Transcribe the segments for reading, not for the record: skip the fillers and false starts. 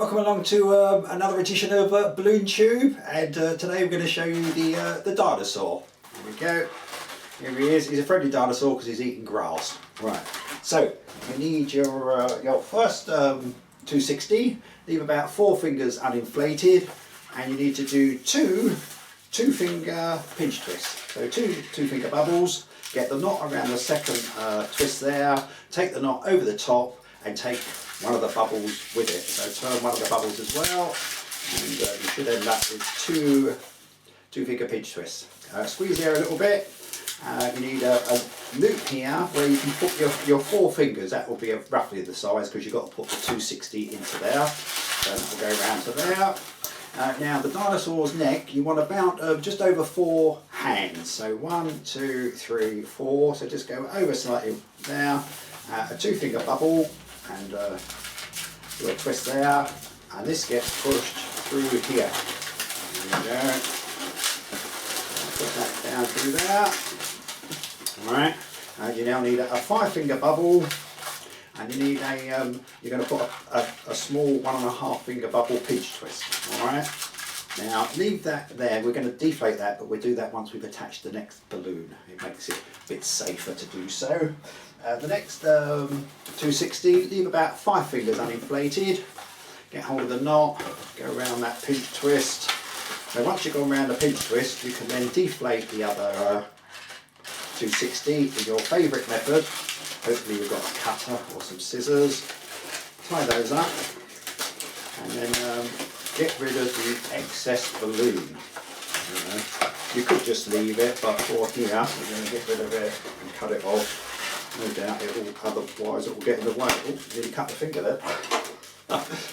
Welcome along to another edition of BalloonTube, and today we're going to show you the dinosaur. Here we go. Here he is. He's a friendly dinosaur because he's eating grass. Right. So you need your first 260. Leave about 4 fingers uninflated, and you need to do two finger pinch twists. So two finger bubbles. Get the knot around the second twist there. Take the knot over the top and take one of the bubbles with it. So turn one of the bubbles as well, and you should end up with two finger pinch twists. Squeeze there a little bit. You need a loop here where you can put your 4 fingers. That will be roughly the size because you've got to put the 260 into there. So that will go round to there. Now the dinosaur's neck, you want about just over 4 hands. So 1, 2, 3, 4. So just go over slightly there. A 2 finger bubble, and do a twist there, and this gets pushed through here. There you go. Put that down through there. Alright, you now need a 5 finger bubble, and you need you're going to put a small 1.5 finger bubble pinch twist. Alright, now leave that there. We're going to deflate that, but we'll do that once we've attached the next balloon. It makes it a bit safer to do so. The next 260, leave about 5 fingers uninflated, get hold of the knot, go around that pinch twist. So once you've gone around the pinch twist, you can then deflate the other 260 with your favourite method. Hopefully you've got a cutter or some scissors. Tie those up, and then get rid of the excess balloon. You could just leave it, but for here, we're going to get rid of it and cut it off. No doubt otherwise it will get in the way. Oh, nearly cut the finger there.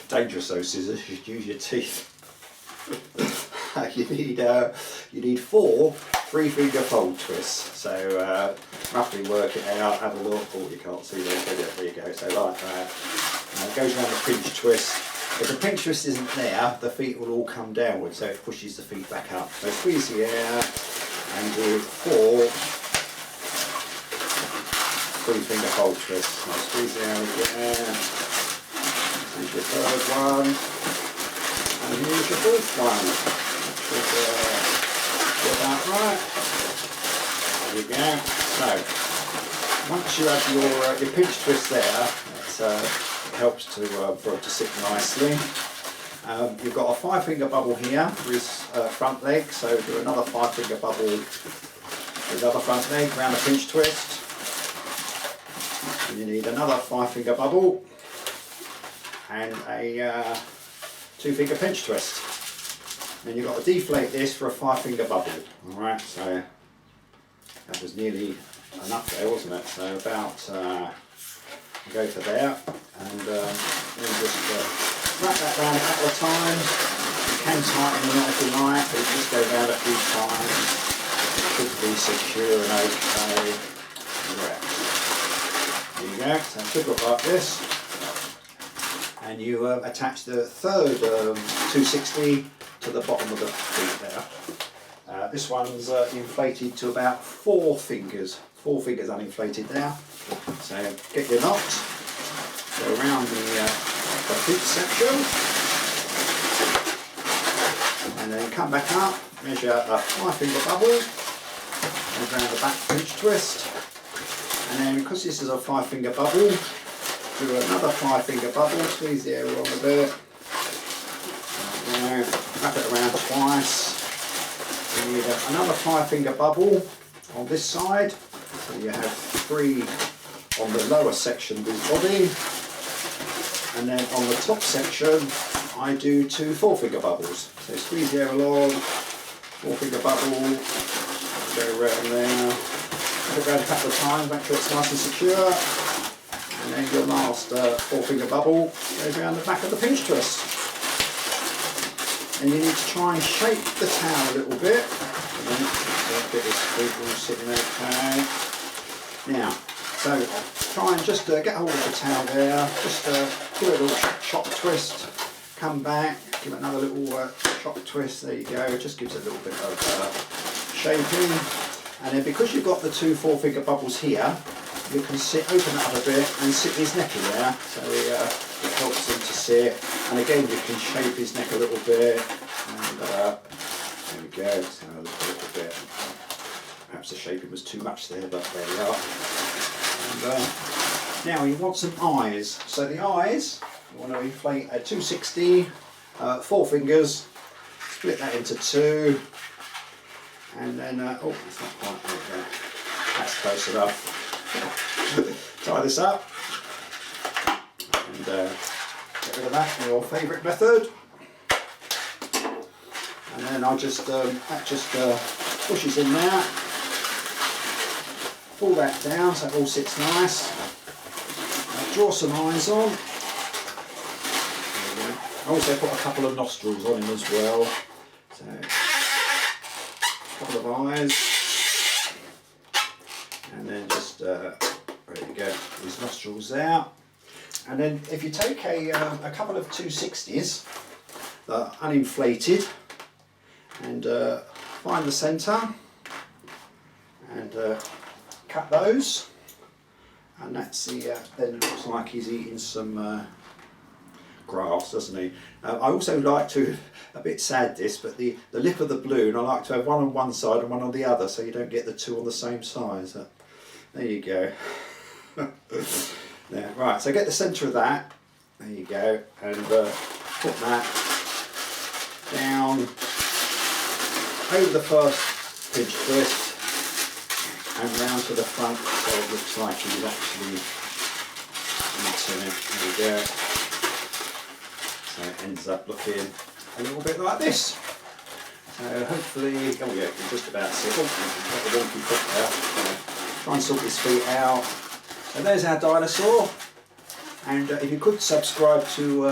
Dangerous those scissors, you should use your teeth. You need 4 3-finger fold twists. So roughly work it out, have a look. Oh, you can't see those, there you go. So like that. It goes around the pinch twist. If the pinch twist isn't there, the feet will all come downwards, so it pushes the feet back up. So squeeze the air and do 4 3-finger fold twist. Now squeeze down again. Here's your third one. And here's your 4th one. Should be about right. There you go. So once you have your pinch twist there, it helps for it to sit nicely. You've got a 5-finger bubble here for his front leg, so do another 5-finger bubble with the other front leg around the pinch twist. And you need another 5-finger bubble and a 2-finger pinch twist. Then you've got to deflate this for a 5-finger bubble. Alright, so that was nearly enough there, wasn't it? So about go for there, and then just wrap that round a couple of times. You can tighten the knot if you like, but just go round a few times. It should be secure and okay. Right. There you go, so it should look like this. And you attach the third 260 to the bottom of the feet there. This one's inflated to about 4 fingers. 4 fingers uninflated there. So get your knot, go around the feet section, and then come back up, measure a 5-finger bubble, and around the back pinch twist. And then because this is a 5-finger bubble, do another 5-finger bubble, squeeze the air along a bit, wrap it around twice. You need another 5-finger bubble on this side, so you have 3 on the lower section of his body, and then on the top section I do 2 4-finger bubbles. So squeeze the air along, 4-finger bubble, go around there, put it around a couple of times, make sure it's nice and secure, and then your last 4-finger bubble goes around the back of the pinch twist. And you need to try and shape the towel a little bit, and then get this feet all sitting okay. Now, so try and just get hold of the towel there, just give it a little chop twist, come back, give it another little chop twist, there you go, it just gives it a little bit of shaping. And then because you've got the 2 4-finger bubbles here, you can open that up a bit and sit his neck in there, so it helps him to sit. And again, you can shape his neck a little bit. And there we go. So a little bit. Perhaps the shaping was too much there, but there we are. And now you want some eyes. So the eyes, you want to inflate a 260, 4 fingers. Split that into 2. And then, oh, that's not quite right. That's close enough. Tie this up and get rid of that in your favourite method. And then I'll just, that just pushes in there. Pull that down so it all sits nice. Draw some eyes on. There we go. I also put a couple of nostrils on him as well. So, couple of eyes, and then just there you go, his nostrils out. And then if you take a couple of 260s that are uninflated and find the centre and cut those, and that's the then it looks like he's eating some grass, doesn't he? I also like to, a bit sad this, but the lip of the balloon, I like to have one on one side and one on the other, so you don't get the two on the same size. There you go. There, right, so get the centre of that, there you go, and put that down over the first pinch twist and round to the front, so it looks like he's actually eating it. There you go. So it ends up looking a little bit like this. So hopefully, oh yeah, you can just about see it. Oh, got the wonky foot there. Try and sort his feet out. So there's our dinosaur. And if you could subscribe to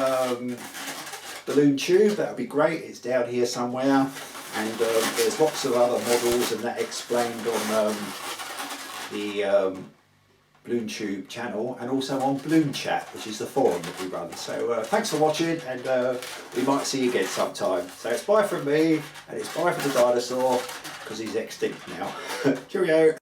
BalloonTube, that would be great. It's down here somewhere. And there's lots of other models and that explained on the BalloonTube channel, and also on Balloon Chat, which is the forum that we run. So thanks for watching, and we might see you again sometime. So it's bye from me, and it's bye for the dinosaur, because he's extinct now. Cheerio.